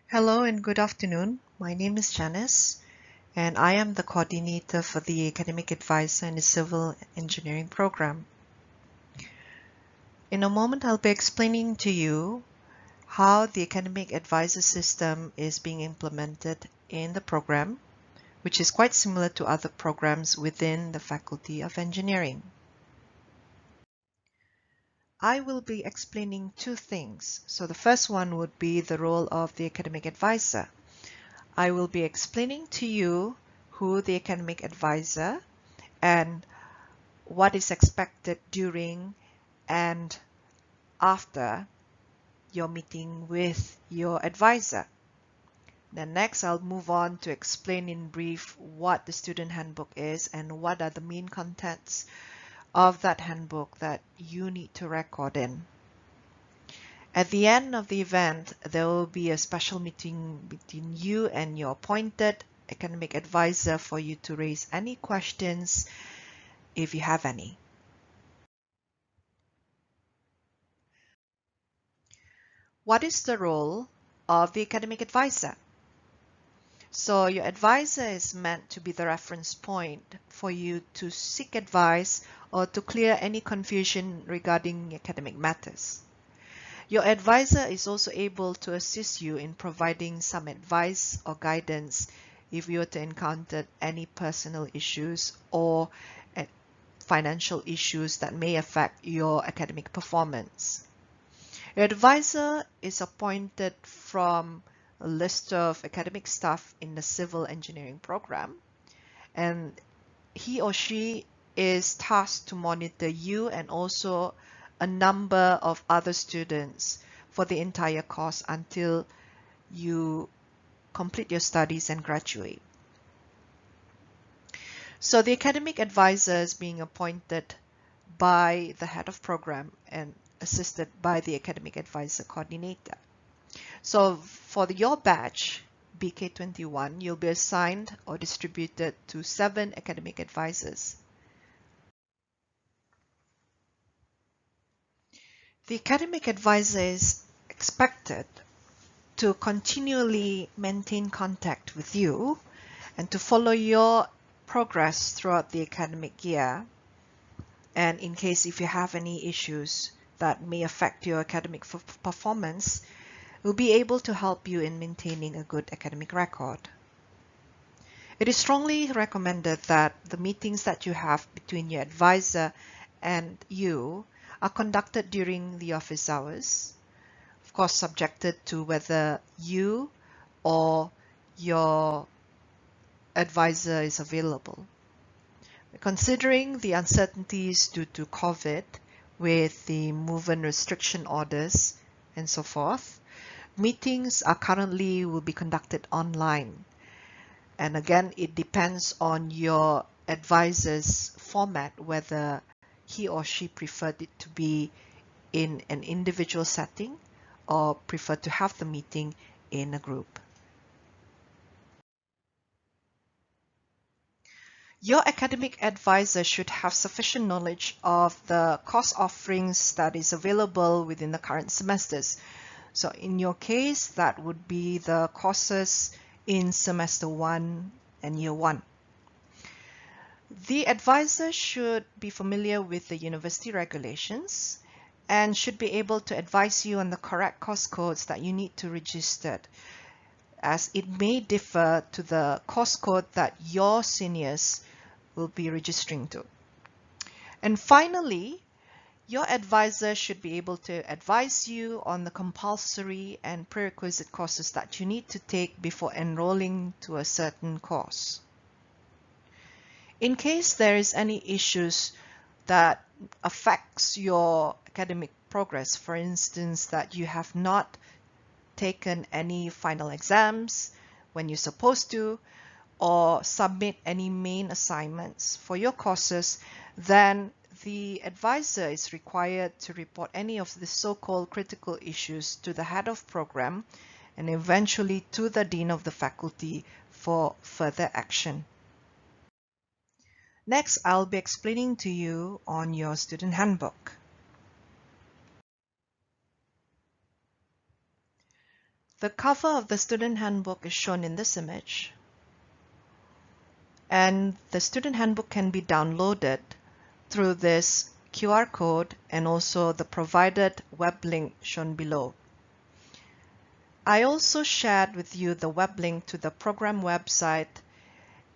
Hello and good afternoon. My name is Janice, and I am the coordinator for the Academic Advisor in the Civil Engineering program. In a moment, I'll be explaining to you how the Academic Advisor system is being implemented in the program, which is quite similar to other programs within the Faculty of Engineering. I will be explaining two things. So the first one would be the role of the Academic Advisor. I will be explaining to you who the academic advisor and what is expected during and after your meeting with your advisor. Then next, I'll move on to explain in brief what the student handbook is and what are the main contents of that handbook that you need to record in. At the end of the event, there will be a special meeting between you and your appointed academic advisor for you to raise any questions if you have any. What is the role of the academic advisor? So your advisor is meant to be the reference point for you to seek advice or to clear any confusion regarding academic matters. Your advisor is also able to assist you in providing some advice or guidance if you were to encounter any personal issues or financial issues that may affect your academic performance. Your advisor is appointed from a list of academic staff in the civil engineering program, and he or she is tasked to monitor you and also a number of other students for the entire course until you complete your studies and graduate. So the academic advisor is being appointed by the head of program and assisted by the academic advisor coordinator. So for your batch, BK21, you'll be assigned or distributed to 7 academic advisors. The academic advisor is expected to continually maintain contact with you and to follow your progress throughout the academic year. And in case if you have any issues that may affect your academic performance, will be able to help you in maintaining a good academic record. It is strongly recommended that the meetings that you have between your advisor and you are conducted during the office hours, of course subjected to whether you or your advisor is available. Considering the uncertainties due to COVID with the movement restriction orders and so forth, meetings are currently will be conducted online. And again, it depends on your advisor's format, whether he or she preferred it to be in an individual setting or prefer to have the meeting in a group. Your academic advisor should have sufficient knowledge of the course offerings that is available within the current semesters. So in your case, that would be the courses in semester 1 and year 1. The advisor should be familiar with the university regulations and should be able to advise you on the correct course codes that you need to register, as it may differ to the course code that your seniors will be registering to. And finally, your advisor should be able to advise you on the compulsory and prerequisite courses that you need to take before enrolling to a certain course. In case there is any issues that affects your academic progress, for instance, that you have not taken any final exams when you're supposed to, or submit any main assignments for your courses, then the advisor is required to report any of the so-called critical issues to the head of program and eventually to the dean of the faculty for further action. Next, I'll be explaining to you on your student handbook. The cover of the student handbook is shown in this image, and the student handbook can be downloaded through this QR code and also the provided web link shown below. I also shared with you the web link to the program website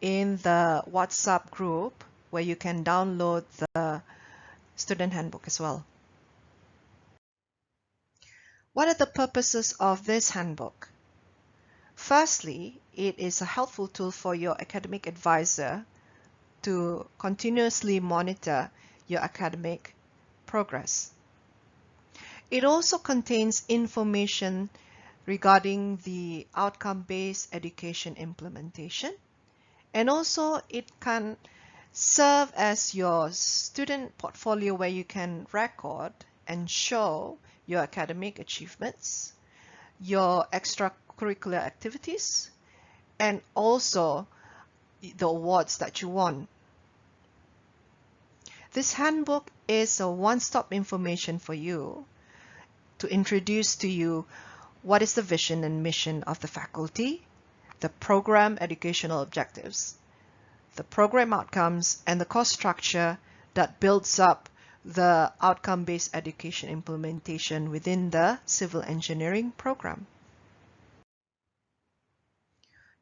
in the WhatsApp group where you can download the student handbook as well. What are the purposes of this handbook? Firstly, it is a helpful tool for your academic advisor to continuously monitor your academic progress. It also contains information regarding the outcome-based education implementation, and also it can serve as your student portfolio where you can record and show your academic achievements, your extracurricular activities, and also the awards that you won. This handbook is a one-stop information for you to introduce to you what is the vision and mission of the faculty, the program educational objectives, the program outcomes, and the course structure that builds up the outcome-based education implementation within the civil engineering program.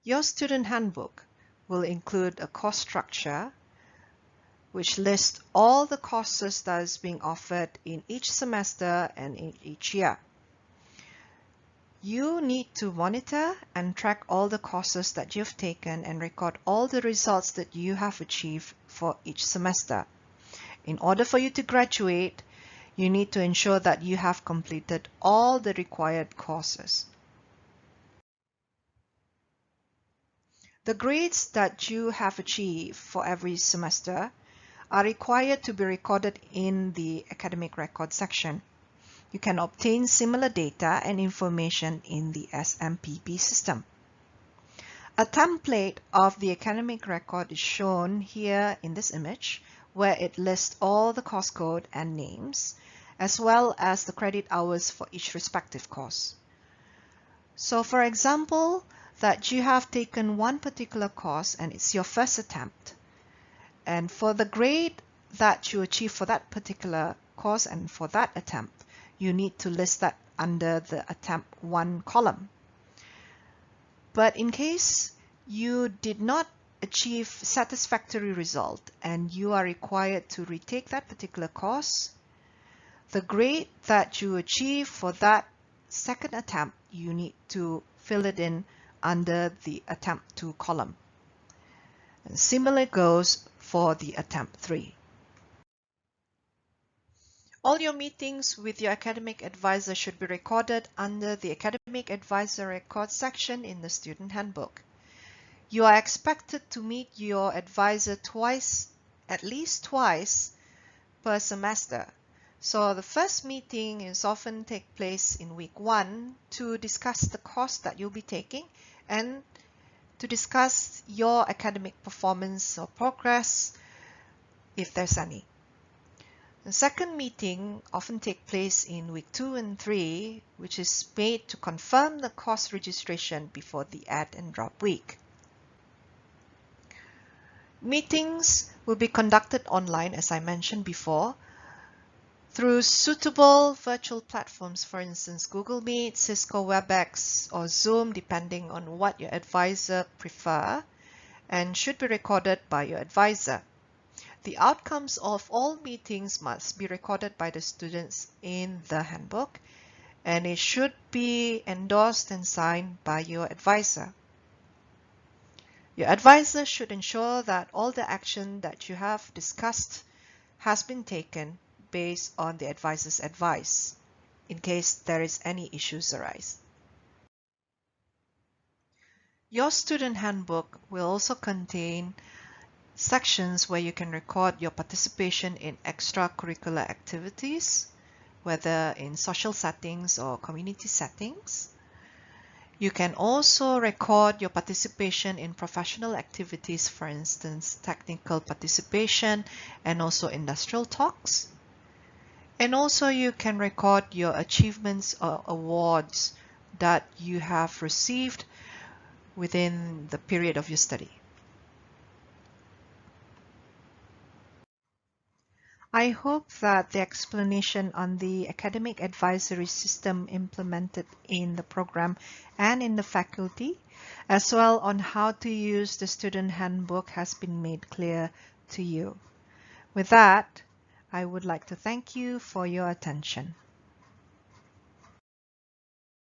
Your student handbook will include a course structure which lists all the courses that is being offered in each semester and in each year. You need to monitor and track all the courses that you've taken and record all the results that you have achieved for each semester. In order for you to graduate, you need to ensure that you have completed all the required courses. The grades that you have achieved for every semester are required to be recorded in the academic record section. You can obtain similar data and information in the SMPP system. A template of the academic record is shown here in this image, where it lists all the course code and names, as well as the credit hours for each respective course. So for example, that you have taken one particular course and it's your first attempt. And for the grade that you achieve for that particular course and for that attempt, you need to list that under the attempt 1 column. But in case you did not achieve satisfactory result and you are required to retake that particular course, the grade that you achieve for that second attempt, you need to fill it in under the attempt 2 column. And similar goes for the attempt 3. All your meetings with your academic advisor should be recorded under the Academic Advisor Record section in the Student Handbook. You are expected to meet your advisor at least twice per semester. So the first meeting is often take place in week 1 to discuss the course that you'll be taking and to discuss your academic performance or progress if there's any. The second meeting often takes place in week 2 and 3, which is made to confirm the course registration before the add and drop week. Meetings will be conducted online, as I mentioned before, through suitable virtual platforms, for instance, Google Meet, Cisco WebEx, or Zoom, depending on what your advisor prefer, and should be recorded by your advisor. The outcomes of all meetings must be recorded by the students in the handbook, and it should be endorsed and signed by your advisor. Your advisor should ensure that all the action that you have discussed has been taken based on the advisor's advice, in case there is any issues arise. Your student handbook will also contain sections where you can record your participation in extracurricular activities, whether in social settings or community settings. You can also record your participation in professional activities, for instance, technical participation and also industrial talks. And also you can record your achievements or awards that you have received within the period of your study. I hope that the explanation on the academic advisory system implemented in the program and in the faculty, as well on how to use the student handbook, has been made clear to you. With that, I would like to thank you for your attention.